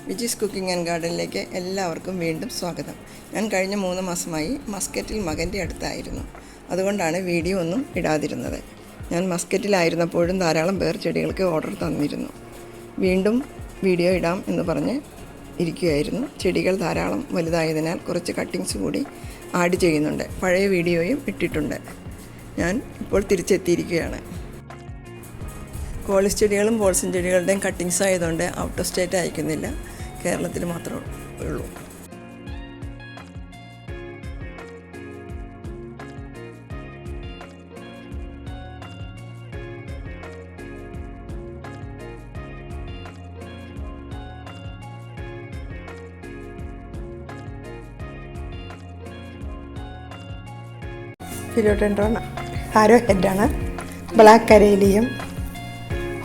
വിജീസ് cooking and ഗാർഡനിലേക്ക് എല്ലാവർക്കും വീണ്ടും സ്വാഗതം. ഞാൻ കഴിഞ്ഞ 3 മാസമായി മസ്കറ്റിൽ മകൻ്റെ അടുത്തായിരുന്നു. അതുകൊണ്ടാണ് വീഡിയോ ഒന്നും ഇടാതിരുന്നത്. ഞാൻ മസ്കറ്റിലായിരുന്നപ്പോഴും ധാരാളം പേർ ചെടികൾക്ക് ഓർഡർ തന്നിരുന്നു. വീണ്ടും വീഡിയോ ഇടാം എന്ന് പറഞ്ഞ് ഇരിക്കുകയായിരുന്നു. ചെടികൾ ധാരാളം വലുതായതിനാൽ കുറച്ച് കട്ടിങ്സ് കൂടി ആഡ് ചെയ്യുന്നുണ്ട്. പഴയ വീഡിയോയും ഇട്ടിട്ടുണ്ട്. ഞാൻ ഇപ്പോൾ തിരിച്ചെത്തിയിരിക്കുകയാണ്. കോളിസ് ചെടികളും ബോൾസൺ ചെടികളുടെയും കട്ടിങ്സ് ആയതുകൊണ്ട് ഔട്ട് ഓഫ് സ്റ്റേറ്റ് അയക്കുന്നില്ല, കേരളത്തിൽ മാത്രമേ ഉള്ളൂ. ഫിലോഡെൻഡ്രോൺ ആരോ ഹെഡാണ്, ബ്ലാക്ക് കരേലിയം,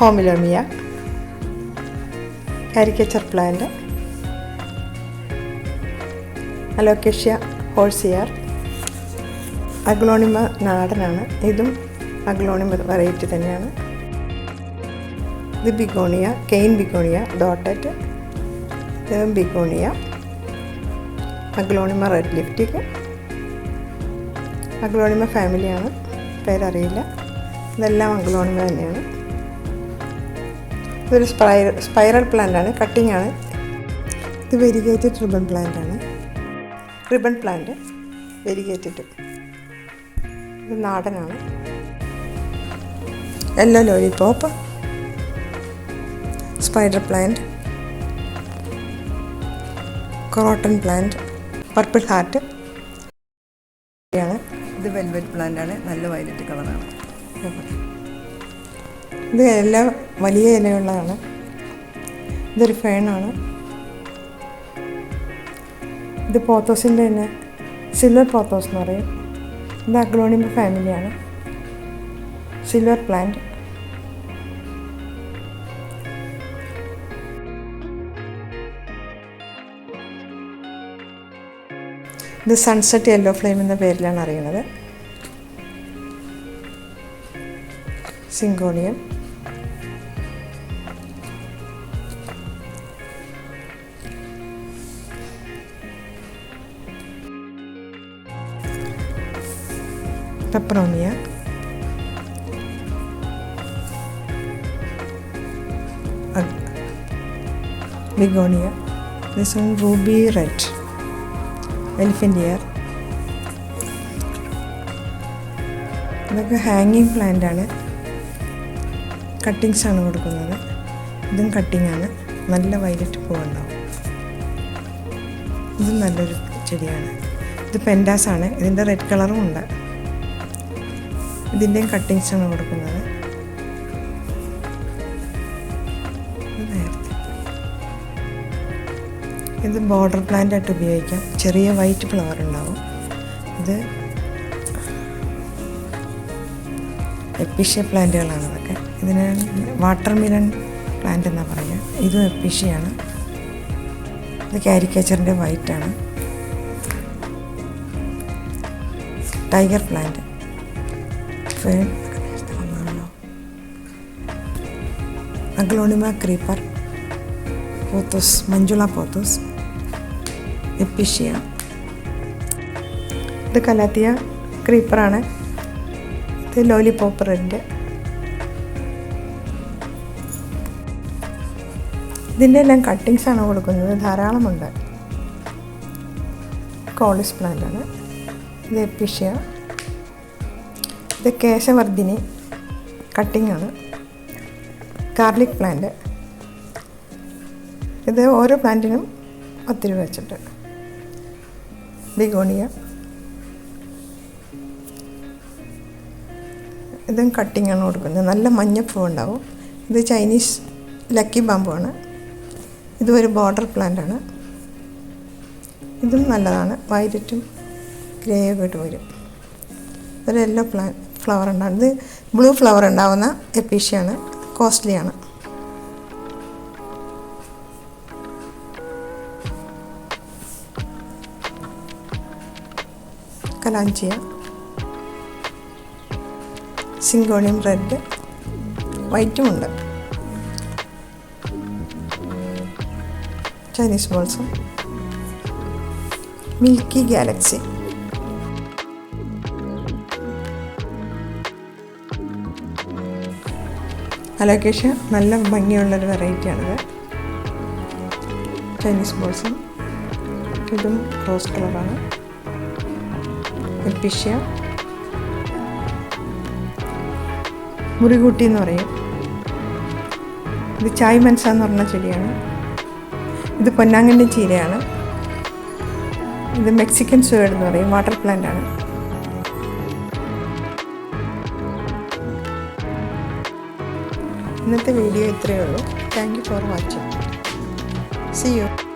ഹോമിലോമിയ, കാരിക്കേച്ചർ പ്ലാന്റ്, അലോക്കേഷ്യ ഹോൾസിയർ, അഗ്ലോണിമ നാടനാണ്. ഇതും അഗ്ലോണിമ വെറൈറ്റി തന്നെയാണ്. ഇത് ബിഗോണിയ, കെയിൻ ബിഗോണിയ ഡോട്ടറ്റ്, ഇതും ബിഗോണിയ, അഗ്ലോണിമ റെഡ് ലിപ്റ്റിക്, അഗ്ലോണിമ ഫാമിലിയാണ്, പേരറിയില്ല. ഇതെല്ലാം അഗ്ലോണിമ തന്നെയാണ്. ഇതൊരു സ്പൈറൽ പ്ലാന്റാണ്, കട്ടിംഗ് ആണ്. ഇത് വെരിഗേറ്റഡ് റിബൺ പ്ലാന്റാണ്. Ribbon plant variegated. ഇത് നാടനാണ്. Yellow lollipop, spider plant, croton plant, purple heart ആണ്. ഇത് വെൽവെറ്റ് പ്ലാന്റാണ്, നല്ല വയലറ്റ് കളറാണ്. ഇത് എല്ലാം വലിയ ഇലയുള്ളതാണ്. ഇതൊരു ഫേണാണ്. ഇത് പോത്തോസിൻ്റെ തന്നെ സിൽവർ പോത്തോസ് എന്ന് പറയും. ഇത് അഗ്ലോണിമ ഫാമിലിയാണ്. Silver plant. ഇത് സൺസെറ്റ് യെല്ലോ ഫ്ലെയിം എന്ന പേരിലാണ് അറിയുന്നത്. Syngonium, peperomia, begonia, this one Ruby red, elephant year. ഇതൊക്കെ ഹാങ്ങിങ് പ്ലാന്റ് ആണ്. കട്ടിങ്സ് ആണ് കൊടുക്കുന്നത്. ഇതും കട്ടിങ് ആണ്. നല്ല വയലറ്റ് പൂവുണ്ടാവും. ഇതും നല്ലൊരു ചെടിയാണ്. ഇത് പെൻഡാസ് ആണ്. ഇതിൻ്റെ റെഡ് കളറും ഉണ്ട്. ഇതിൻ്റെയും കട്ടിങ്സ് ആണ് കൊടുക്കുന്നത്. ഇത് ബോർഡർ പ്ലാന്റ് ആയിട്ട് ഉപയോഗിക്കാം. ചെറിയ വൈറ്റ് ഫ്ലവർ ഉണ്ടാവും. ഇത് എപ്പിഷ്യ പ്ലാന്റുകളാണ് ഇതൊക്കെ. ഇതിന് വാട്ടർ മിലൺ പ്ലാന്റ് എന്നാണ് പറയുക. ഇതും എപ്പിഷ്യയാണ്. ഇത് കാരിക്കേച്ചറിൻ്റെ വൈറ്റാണ്. Tiger plant, aglaonema creeper, pothos, Manjula pothos, episcia. ഇത് കലാത്തിയ ക്രീപ്പറാണ്. ഇത് ലോലിപോപ്പ് റെഡ്. ഇതിൻ്റെ എല്ലാം കട്ടിങ്സ് ആണ് കൊടുക്കുന്നത്. ധാരാളമുണ്ട്. കോളിസ് പ്ലാന്റ് ആണ്. ഇത് എപ്പിഷ്യ. ഇത് കേശവർദ്ധിനി, കട്ടിംഗ് ആണ്. Garlic plant. ഇത് ഓരോ പ്ലാന്റിനും 10 രൂപ വെച്ചിട്ട്. ബിഗോണിയ. ഇതും കട്ടിംഗ് ആണ് കൊടുക്കുന്നത്. നല്ല മഞ്ഞപ്പൂ ഉണ്ടാവും. ഇത് ചൈനീസ് ലക്കി ബാമ്പു ആണ്. ഇതും ഒരു ബോർഡർ പ്ലാന്റ് ആണ്. ഇതും നല്ലതാണ്. വയലറ്റും ഗ്രേയൊക്കെ ഇട്ട് വരും. ഒരു യെല്ലോ ഫ്ലവർ ഉണ്ടാകും. ഇത് ബ്ലൂ ഫ്ലവർ ഉണ്ടാവുന്ന എപ്പീഷ്യയാണ്. കോസ്റ്റ്ലിയാണ്. കലാഞ്ചിയ, സിങ്കോണിയം റെഡ്, വൈറ്റും ഉണ്ട്. ചൈനീസ് ബോൾസും. Milky galaxy. അലോക്കേഷ്യ നല്ല ഭംഗിയുള്ളൊരു വെറൈറ്റിയാണിത്. ചൈനീസ് ബോൾസും. ഇതും റോസ് കളറാണ്. എൽപ്പിഷ്യ, മുറികൂട്ടി എന്ന് പറയും. ഇത് ചായ് മനസ എന്ന് പറഞ്ഞ ചെടിയാണ്. ഇത് പൊന്നാങ്കണ്ണി ചീരയാണ്. ഇത് മെക്സിക്കൻ സുവേഡ് എന്ന് പറയും, വാട്ടർ പ്ലാന്റ് ആണ്. ഇന്നത്തെ വീഡിയോ ഇത്രയേ ഉള്ളൂ. Thank you for watching. See U.